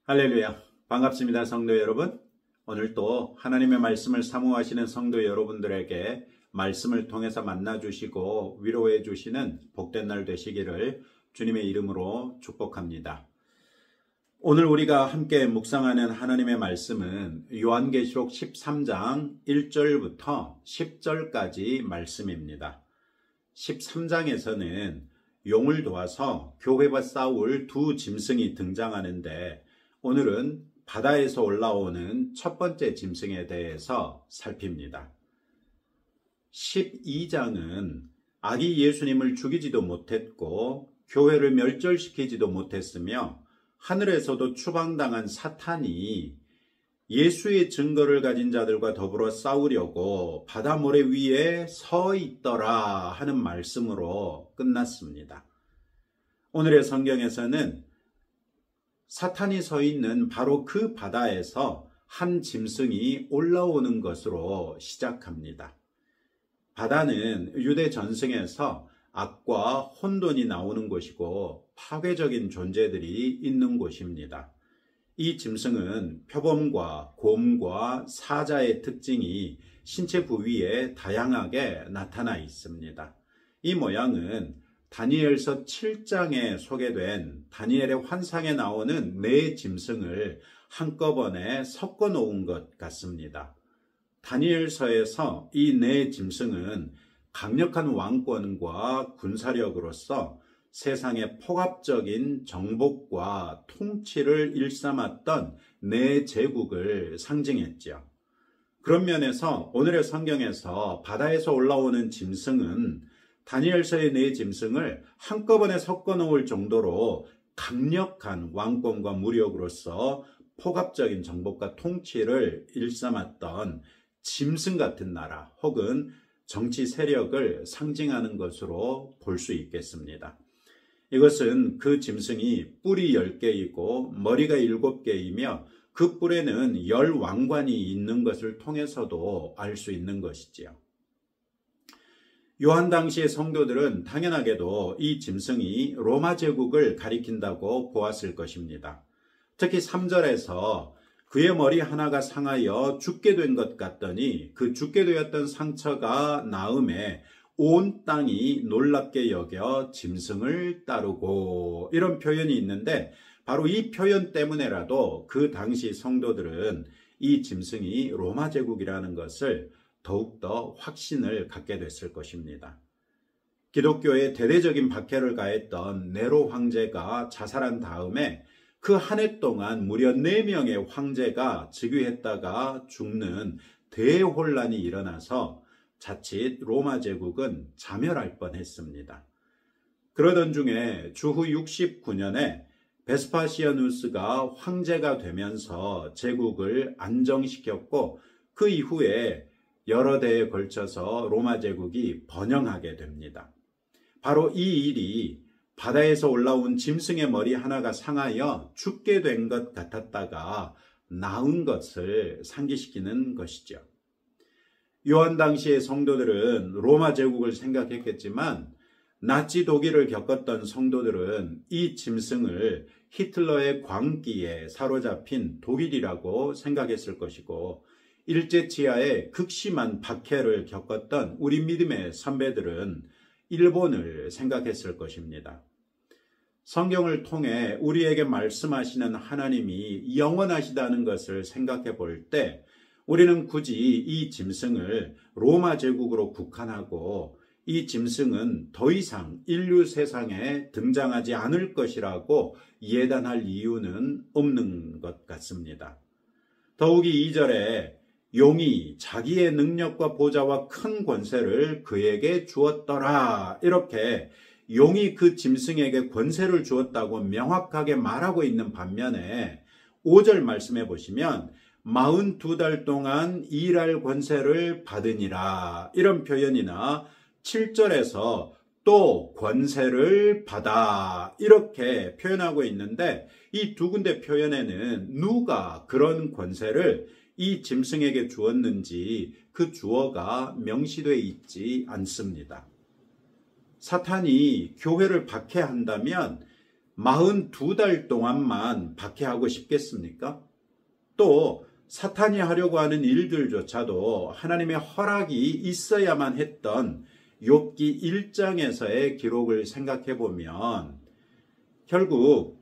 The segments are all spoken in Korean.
할렐루야. 반갑습니다, 성도 여러분. 오늘 또 하나님의 말씀을 사모하시는 성도 여러분들에게 말씀을 통해서 만나주시고 위로해 주시는 복된 날 되시기를 주님의 이름으로 축복합니다. 오늘 우리가 함께 묵상하는 하나님의 말씀은 요한계시록 13장 1절부터 10절까지 말씀입니다. 13장에서는 용을 도와서 교회와 싸울 두 짐승이 등장하는데 오늘은 바다에서 올라오는 첫 번째 짐승에 대해서 살핍니다. 12장은 아기 예수님을 죽이지도 못했고 교회를 멸절시키지도 못했으며 하늘에서도 추방당한 사탄이 예수의 증거를 가진 자들과 더불어 싸우려고 바다 모래 위에 서 있더라 하는 말씀으로 끝났습니다. 오늘의 성경에서는 사탄이 서 있는 바로 그 바다에서 한 짐승이 올라오는 것으로 시작합니다. 바다는 유대 전승에서 악과 혼돈이 나오는 곳이고 파괴적인 존재들이 있는 곳입니다. 이 짐승은 표범과 곰과 사자의 특징이 신체 부위에 다양하게 나타나 있습니다. 이 모양은 다니엘서 7장에 소개된 다니엘의 환상에 나오는 네 짐승을 한꺼번에 섞어 놓은 것 같습니다. 다니엘서에서 이 네 짐승은 강력한 왕권과 군사력으로서 세상의 폭압적인 정복과 통치를 일삼았던 네 제국을 상징했죠. 그런 면에서 오늘의 성경에서 바다에서 올라오는 짐승은 다니엘서의 네 짐승을 한꺼번에 섞어 놓을 정도로 강력한 왕권과 무력으로서 폭압적인 정복과 통치를 일삼았던 짐승 같은 나라 혹은 정치 세력을 상징하는 것으로 볼 수 있겠습니다. 이것은 그 짐승이 뿔이 10개이고 머리가 7개이며 그 뿔에는 10왕관이 있는 것을 통해서도 알 수 있는 것이지요. 요한 당시의 성도들은 당연하게도 이 짐승이 로마 제국을 가리킨다고 보았을 것입니다. 특히 3절에서 그의 머리 하나가 상하여 죽게 된 것 같더니 그 죽게 되었던 상처가 나음에 온 땅이 놀랍게 여겨 짐승을 따르고 이런 표현이 있는데 바로 이 표현 때문에라도 그 당시 성도들은 이 짐승이 로마 제국이라는 것을 더욱더 확신을 갖게 됐을 것입니다. 기독교의 대대적인 박해를 가했던 네로 황제가 자살한 다음에 그 한 해 동안 무려 4명의 황제가 즉위했다가 죽는 대혼란이 일어나서 자칫 로마 제국은 자멸할 뻔했습니다. 그러던 중에 주후 69년에 베스파시아누스가 황제가 되면서 제국을 안정시켰고 그 이후에 여러 대에 걸쳐서 로마 제국이 번영하게 됩니다. 바로 이 일이 바다에서 올라온 짐승의 머리 하나가 상하여 죽게 된 것 같았다가 나은 것을 상기시키는 것이죠. 요한 당시의 성도들은 로마 제국을 생각했겠지만 나치 독일을 겪었던 성도들은 이 짐승을 히틀러의 광기에 사로잡힌 독일이라고 생각했을 것이고 일제치하의 극심한 박해를 겪었던 우리 믿음의 선배들은 일본을 생각했을 것입니다. 성경을 통해 우리에게 말씀하시는 하나님이 영원하시다는 것을 생각해 볼 때 우리는 굳이 이 짐승을 로마 제국으로 국한하고 이 짐승은 더 이상 인류 세상에 등장하지 않을 것이라고 예단할 이유는 없는 것 같습니다. 더욱이 2절에 용이 자기의 능력과 보좌와 큰 권세를 그에게 주었더라 이렇게 용이 그 짐승에게 권세를 주었다고 명확하게 말하고 있는 반면에 5절 말씀해 보시면 42달 동안 일할 권세를 받으니라 이런 표현이나 7절에서 또 권세를 받아 이렇게 표현하고 있는데 이 두 군데 표현에는 누가 그런 권세를 이 짐승에게 주었는지 그 주어가 명시되어 있지 않습니다. 사탄이 교회를 박해한다면 42달 동안만 박해하고 싶겠습니까? 또 사탄이 하려고 하는 일들조차도 하나님의 허락이 있어야만 했던 욥기 1장에서의 기록을 생각해 보면 결국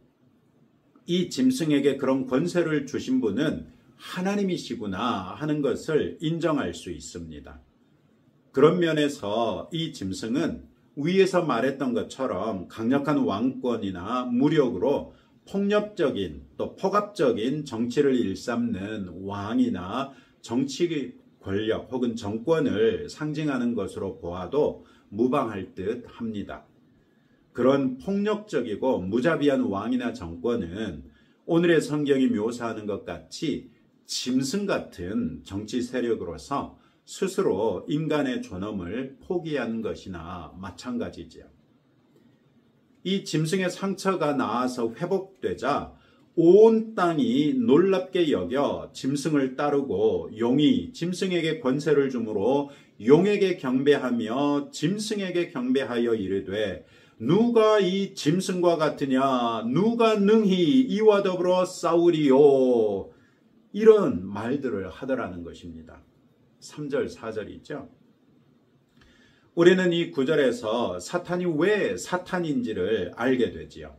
이 짐승에게 그런 권세를 주신 분은 하나님이시구나 하는 것을 인정할 수 있습니다. 그런 면에서 이 짐승은 위에서 말했던 것처럼 강력한 왕권이나 무력으로 폭력적인 또 폭압적인 정치를 일삼는 왕이나 정치 권력 혹은 정권을 상징하는 것으로 보아도 무방할 듯 합니다. 그런 폭력적이고 무자비한 왕이나 정권은 오늘의 성경이 묘사하는 것 같이 짐승 같은 정치 세력으로서 스스로 인간의 존엄을 포기하는 것이나 마찬가지지요. 이 짐승의 상처가 나아서 회복되자 온 땅이 놀랍게 여겨 짐승을 따르고 용이 짐승에게 권세를 주므로 용에게 경배하며 짐승에게 경배하여 이르되 누가 이 짐승과 같으냐 누가 능히 이와 더불어 싸우리요 이런 말들을 하더라는 것입니다. 3절 4절이죠. 우리는 이 구절에서 사탄이 왜 사탄인지를 알게 되지요.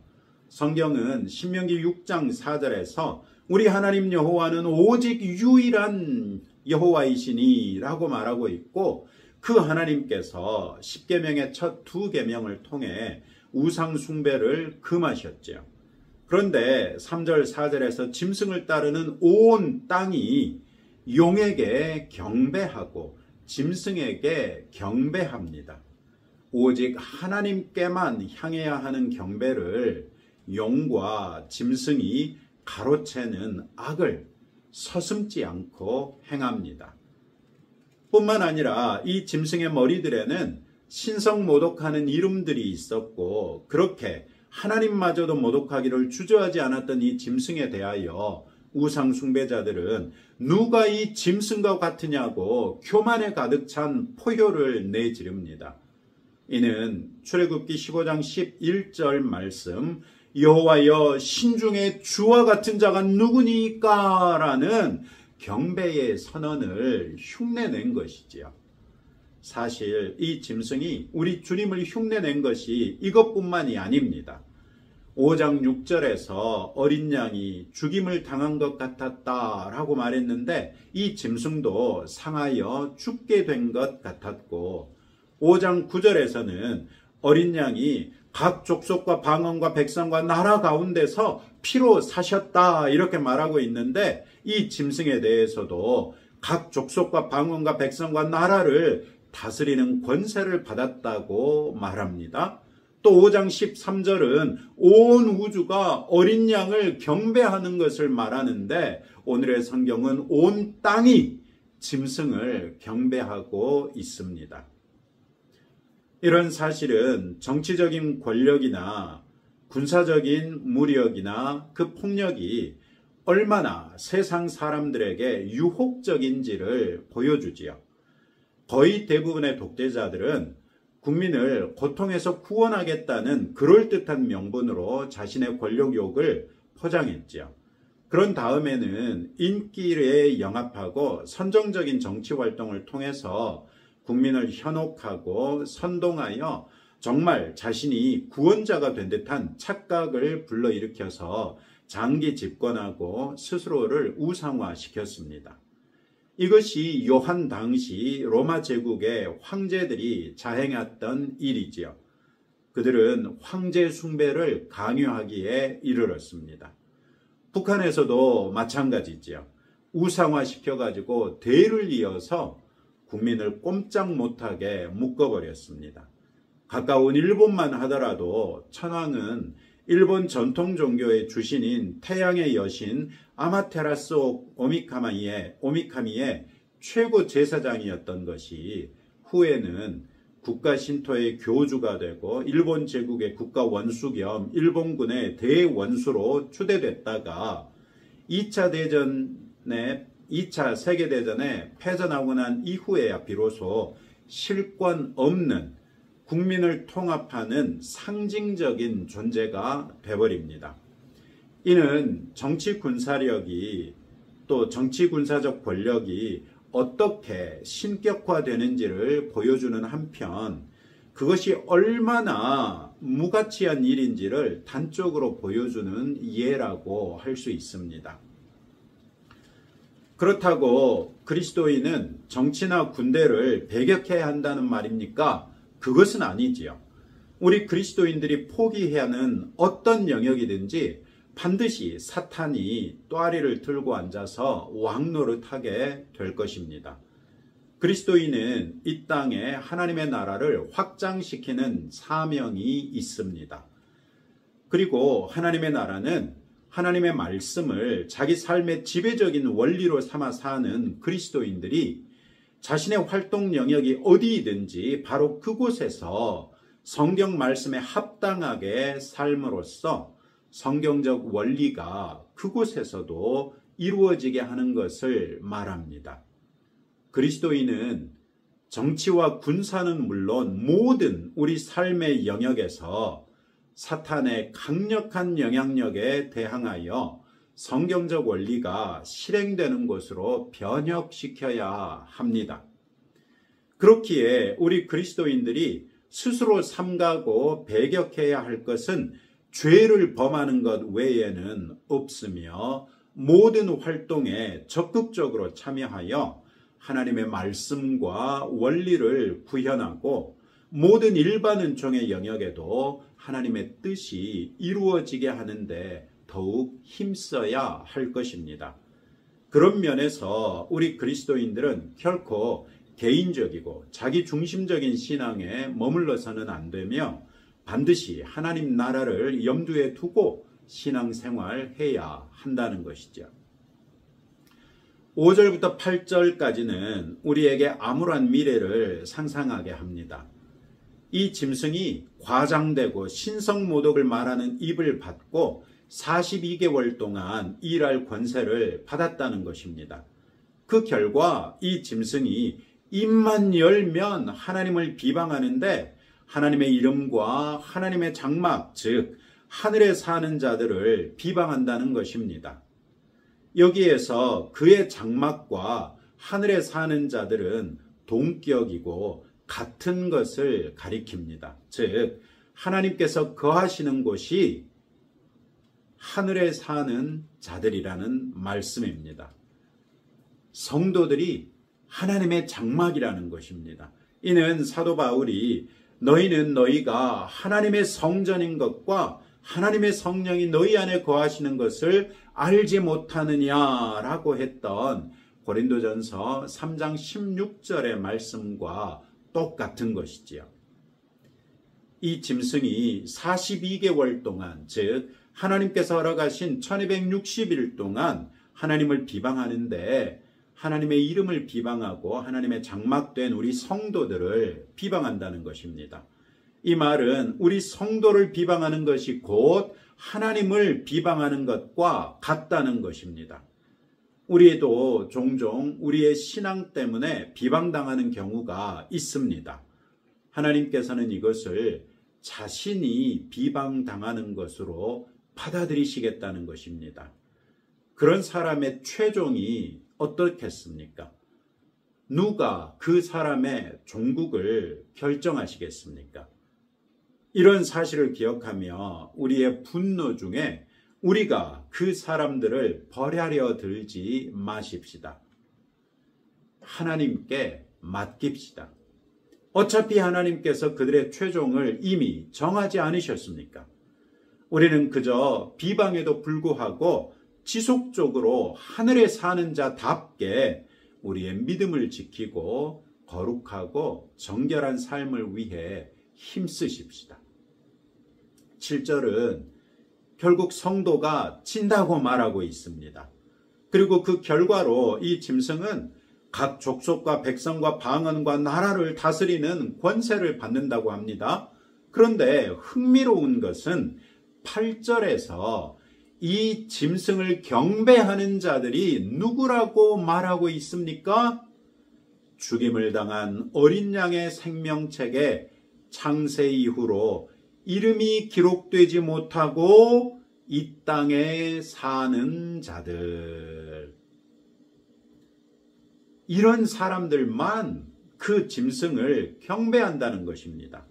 성경은 신명기 6장 4절에서 우리 하나님 여호와는 오직 유일한 여호와이시니 라고 말하고 있고 그 하나님께서 십계명의 첫 2계명을 통해 우상 숭배를 금하셨죠. 그런데 3절 4절에서 짐승을 따르는 온 땅이 용에게 경배하고 짐승에게 경배합니다. 오직 하나님께만 향해야 하는 경배를 용과 짐승이 가로채는 악을 서슴지 않고 행합니다. 뿐만 아니라 이 짐승의 머리들에는 신성 모독하는 이름들이 있었고 그렇게 하나님마저도 모독하기를 주저하지 않았던 이 짐승에 대하여 우상 숭배자들은 누가 이 짐승과 같으냐고 교만에 가득 찬 포효를 내지릅니다. 이는 출애굽기 15장 11절 말씀 여호와여 신중에 주와 같은 자가 누구니까 라는 경배의 선언을 흉내낸 것이지요. 사실 이 짐승이 우리 주님을 흉내낸 것이 이것뿐만이 아닙니다. 5장 6절에서 어린 양이 죽임을 당한 것 같았다라고 말했는데 이 짐승도 상하여 죽게 된 것 같았고 5장 9절에서는 어린 양이 각 족속과 방언과 백성과 나라 가운데서 피로 사셨다 이렇게 말하고 있는데 이 짐승에 대해서도 각 족속과 방언과 백성과 나라를 다스리는 권세를 받았다고 말합니다. 또 5장 13절은 온 우주가 어린 양을 경배하는 것을 말하는데 오늘의 성경은 온 땅이 짐승을 경배하고 있습니다. 이런 사실은 정치적인 권력이나 군사적인 무력이나 그 폭력이 얼마나 세상 사람들에게 유혹적인지를 보여주지요. 거의 대부분의 독재자들은 국민을 고통에서 구원하겠다는 그럴듯한 명분으로 자신의 권력욕을 포장했지요. 그런 다음에는 인기에 영합하고 선정적인 정치활동을 통해서 국민을 현혹하고 선동하여 정말 자신이 구원자가 된 듯한 착각을 불러일으켜서 장기 집권하고 스스로를 우상화시켰습니다. 이것이 요한 당시 로마 제국의 황제들이 자행했던 일이지요. 그들은 황제 숭배를 강요하기에 이르렀습니다. 북한에서도 마찬가지지요. 우상화시켜가지고 대를 이어서 국민을 꼼짝 못하게 묶어버렸습니다. 가까운 일본만 하더라도 천황은 일본 전통 종교의 주신인 태양의 여신 아마테라스 오미카미의 최고 제사장이었던 것이 후에는 국가 신토의 교주가 되고 일본 제국의 국가 원수 겸 일본군의 대원수로 추대됐다가 2차 세계대전에 패전하고 난 이후에야 비로소 실권 없는 국민을 통합하는 상징적인 존재가 되어버립니다. 이는 정치 군사력이 또 정치 군사적 권력이 어떻게 신격화되는지를 보여주는 한편 그것이 얼마나 무가치한 일인지를 단적으로 보여주는 예라고 할 수 있습니다. 그렇다고 그리스도인은 정치나 군대를 배격해야 한다는 말입니까? 그것은 아니지요. 우리 그리스도인들이 포기해야 하는 어떤 영역이든지 반드시 사탄이 또아리를 들고 앉아서 왕노릇하게 될 것입니다. 그리스도인은 이 땅에 하나님의 나라를 확장시키는 사명이 있습니다. 그리고 하나님의 나라는 하나님의 말씀을 자기 삶의 지배적인 원리로 삼아 사는 그리스도인들이 자신의 활동 영역이 어디이든지 바로 그곳에서 성경 말씀에 합당하게 삶으로써 성경적 원리가 그곳에서도 이루어지게 하는 것을 말합니다. 그리스도인은 정치와 군사는 물론 모든 우리 삶의 영역에서 사탄의 강력한 영향력에 대항하여 성경적 원리가 실행되는 곳으로 변혁시켜야 합니다. 그렇기에 우리 그리스도인들이 스스로 삼가고 배격해야 할 것은 죄를 범하는 것 외에는 없으며 모든 활동에 적극적으로 참여하여 하나님의 말씀과 원리를 구현하고 모든 일반 은총의 영역에도 하나님의 뜻이 이루어지게 하는데 더욱 힘써야 할 것입니다. 그런 면에서 우리 그리스도인들은 결코 개인적이고 자기중심적인 신앙에 머물러서는 안 되며 반드시 하나님 나라를 염두에 두고 신앙생활해야 한다는 것이죠. 5절부터 8절까지는 우리에게 암울한 미래를 상상하게 합니다. 이 짐승이 과장되고 신성모독을 말하는 입을 받고 42개월 동안 일할 권세를 받았다는 것입니다. 그 결과 이 짐승이 입만 열면 하나님을 비방하는데 하나님의 이름과 하나님의 장막, 즉 하늘에 사는 자들을 비방한다는 것입니다. 여기에서 그의 장막과 하늘에 사는 자들은 동격이고 같은 것을 가리킵니다. 즉 하나님께서 거하시는 곳이 하늘에 사는 자들이라는 말씀입니다. 성도들이 하나님의 장막이라는 것입니다. 이는 사도 바울이 너희는 너희가 하나님의 성전인 것과 하나님의 성령이 너희 안에 거하시는 것을 알지 못하느냐라고 했던 고린도전서 3장 16절의 말씀과 똑같은 것이지요. 이 짐승이 42개월 동안, 즉 하나님께서 허락하신 1260일 동안 하나님을 비방하는데 하나님의 이름을 비방하고 하나님의 장막된 우리 성도들을 비방한다는 것입니다. 이 말은 우리 성도를 비방하는 것이 곧 하나님을 비방하는 것과 같다는 것입니다. 우리도 종종 우리의 신앙 때문에 비방당하는 경우가 있습니다. 하나님께서는 이것을 자신이 비방당하는 것으로 받아들이시겠다는 것입니다. 그런 사람의 최종이 어떻겠습니까? 누가 그 사람의 종국을 결정하시겠습니까? 이런 사실을 기억하며 우리의 분노 중에 우리가 그 사람들을 벌하려 들지 마십시다. 하나님께 맡깁시다. 어차피 하나님께서 그들의 최종을 이미 정하지 않으셨습니까? 우리는 그저 비방에도 불구하고 지속적으로 하늘에 사는 자답게 우리의 믿음을 지키고 거룩하고 정결한 삶을 위해 힘쓰십시다. 7절은 결국 성도가 진다고 말하고 있습니다. 그리고 그 결과로 이 짐승은 각 족속과 백성과 방언과 나라를 다스리는 권세를 받는다고 합니다. 그런데 흥미로운 것은 8절에서 이 짐승을 경배하는 자들이 누구라고 말하고 있습니까? 죽임을 당한 어린 양의 생명책에 창세 이후로 이름이 기록되지 못하고 이 땅에 사는 자들, 이런 사람들만 그 짐승을 경배한다는 것입니다.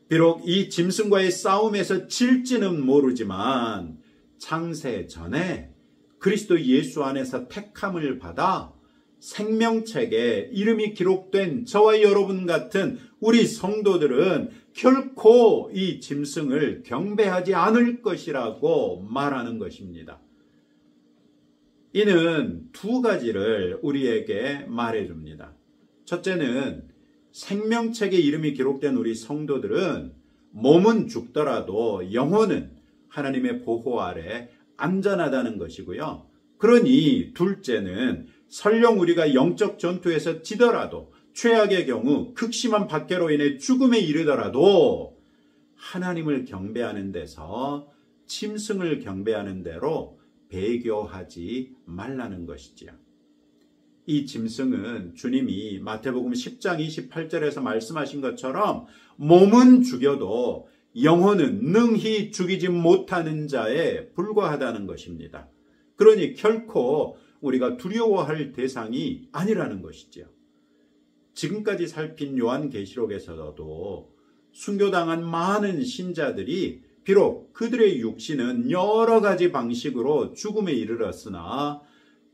비록 이 짐승과의 싸움에서 질지는 모르지만 창세 전에 그리스도 예수 안에서 택함을 받아 생명책에 이름이 기록된 저와 여러분 같은 우리 성도들은 결코 이 짐승을 경배하지 않을 것이라고 말하는 것입니다. 이는 두 가지를 우리에게 말해줍니다. 첫째는 생명책에 이름이 기록된 우리 성도들은 몸은 죽더라도 영혼은 하나님의 보호 아래 안전하다는 것이고요. 그러니 둘째는 설령 우리가 영적 전투에서 지더라도, 최악의 경우 극심한 박해로 인해 죽음에 이르더라도 하나님을 경배하는 데서 짐승을 경배하는 대로 배교하지 말라는 것이지요. 이 짐승은 주님이 마태복음 10장 28절에서 말씀하신 것처럼 몸은 죽여도 영혼은 능히 죽이지 못하는 자에 불과하다는 것입니다. 그러니 결코 우리가 두려워할 대상이 아니라는 것이죠. 지금까지 살핀 요한계시록에서도 순교당한 많은 신자들이 비록 그들의 육신은 여러 가지 방식으로 죽음에 이르렀으나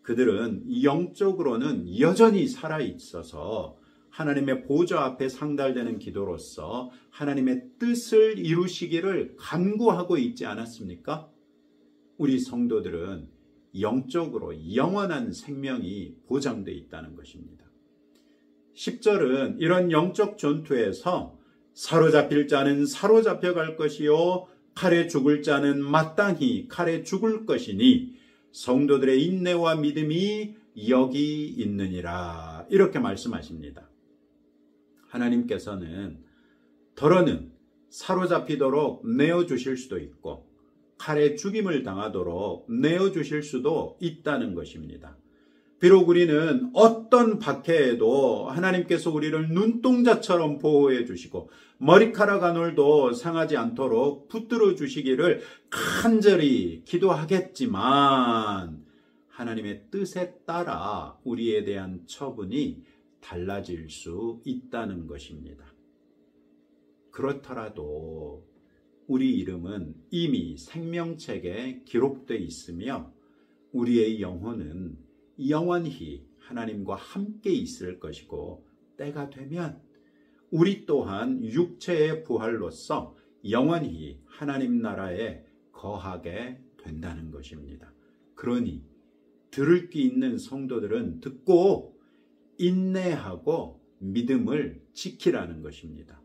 그들은 영적으로는 여전히 살아있어서 하나님의 보좌 앞에 상달되는 기도로서 하나님의 뜻을 이루시기를 간구하고 있지 않았습니까? 우리 성도들은 영적으로 영원한 생명이 보장되어 있다는 것입니다. 10절은 이런 영적 전투에서 사로잡힐 자는 사로잡혀갈 것이요 칼에 죽을 자는 마땅히 칼에 죽을 것이니 성도들의 인내와 믿음이 여기 있느니라, 이렇게 말씀하십니다. 하나님께서는 더러는 사로잡히도록 내어주실 수도 있고 칼에 죽임을 당하도록 내어주실 수도 있다는 것입니다. 비록 우리는 어떤 박해에도 하나님께서 우리를 눈동자처럼 보호해 주시고 머리카락 한 올도 상하지 않도록 붙들어 주시기를 간절히 기도하겠지만 하나님의 뜻에 따라 우리에 대한 처분이 달라질 수 있다는 것입니다. 그렇더라도 우리 이름은 이미 생명책에 기록되어 있으며 우리의 영혼은 영원히 하나님과 함께 있을 것이고 때가 되면 우리 또한 육체의 부활로서 영원히 하나님 나라에 거하게 된다는 것입니다. 그러니 들을 귀 있는 성도들은 듣고 인내하고 믿음을 지키라는 것입니다.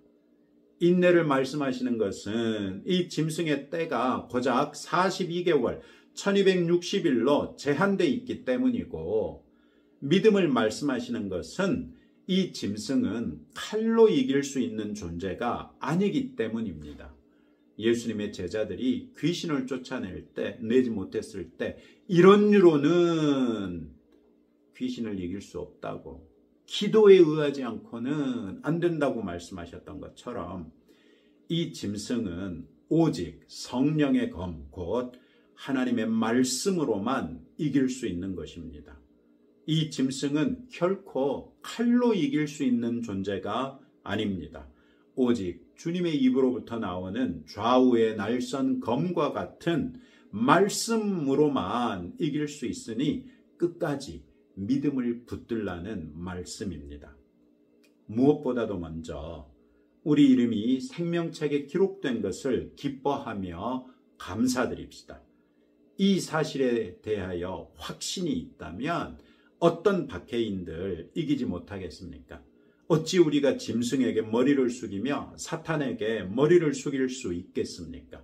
인내를 말씀하시는 것은 이 짐승의 때가 고작 42개월 1260일로 제한되어 있기 때문이고, 믿음을 말씀하시는 것은 이 짐승은 칼로 이길 수 있는 존재가 아니기 때문입니다. 예수님의 제자들이 귀신을 내지 못했을 때 이런 이유로는 귀신을 이길 수 없다고, 기도에 의하지 않고는 안 된다고 말씀하셨던 것처럼 이 짐승은 오직 성령의 검, 곧 하나님의 말씀으로만 이길 수 있는 것입니다. 이 짐승은 결코 칼로 이길 수 있는 존재가 아닙니다. 오직 주님의 입으로부터 나오는 좌우의 날선 검과 같은 말씀으로만 이길 수 있으니 끝까지 믿음을 붙들라는 말씀입니다. 무엇보다도 먼저 우리 이름이 생명책에 기록된 것을 기뻐하며 감사드립시다. 이 사실에 대하여 확신이 있다면 어떤 박해인들 이기지 못하겠습니까? 어찌 우리가 짐승에게 머리를 숙이며 사탄에게 머리를 숙일 수 있겠습니까?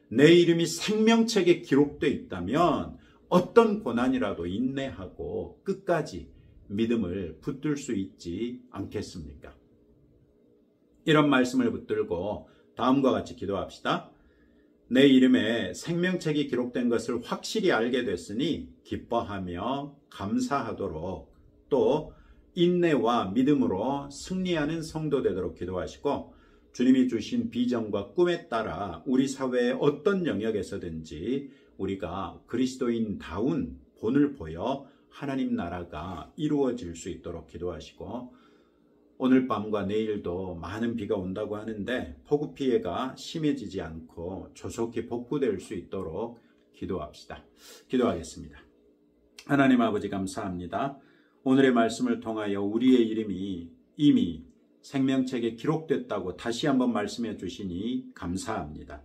내 이름이 생명책에 기록되어 있다면 어떤 고난이라도 인내하고 끝까지 믿음을 붙들 수 있지 않겠습니까? 이런 말씀을 붙들고 다음과 같이 기도합시다. 내 이름에 생명책이 기록된 것을 확실히 알게 됐으니 기뻐하며 감사하도록, 또 인내와 믿음으로 승리하는 성도 되도록 기도하시고, 주님이 주신 비전과 꿈에 따라 우리 사회의 어떤 영역에서든지 우리가 그리스도인다운 본을 보여 하나님 나라가 이루어질 수 있도록 기도하시고, 오늘 밤과 내일도 많은 비가 온다고 하는데 폭우 피해가 심해지지 않고 조속히 복구될 수 있도록 기도합시다. 기도하겠습니다. 하나님 아버지, 감사합니다. 오늘의 말씀을 통하여 우리의 이름이 이미 생명책에 기록됐다고 다시 한번 말씀해 주시니 감사합니다.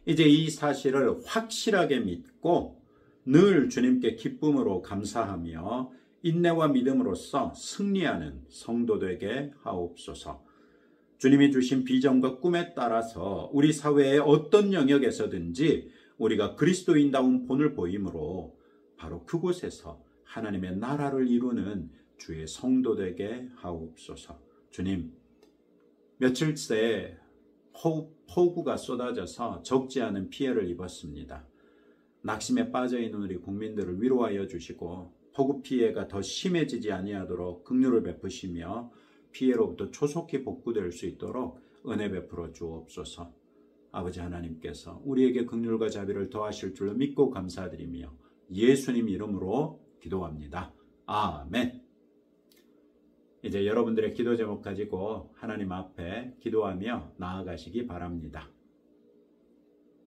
이제 이 사실을 확실하게 믿고 늘 주님께 기쁨으로 감사하며 인내와 믿음으로써 승리하는 성도 되게 하옵소서. 주님이 주신 비전과 꿈에 따라서 우리 사회의 어떤 영역에서든지 우리가 그리스도인다운 본을 보임으로 바로 그곳에서 하나님의 나라를 이루는 주의 성도 되게 하옵소서. 주님, 며칠 새 폭우가 쏟아져서 적지 않은 피해를 입었습니다. 낙심에 빠져있는 우리 국민들을 위로하여 주시고 폭우 피해가 더 심해지지 아니하도록 긍휼을 베푸시며 피해로부터 조속히 복구될 수 있도록 은혜 베풀어 주옵소서. 아버지 하나님께서 우리에게 긍휼과 자비를 더하실 줄로 믿고 감사드리며 예수님 이름으로 기도합니다. 아멘. 이제 여러분들의 기도 제목 가지고 하나님 앞에 기도하며 나아가시기 바랍니다.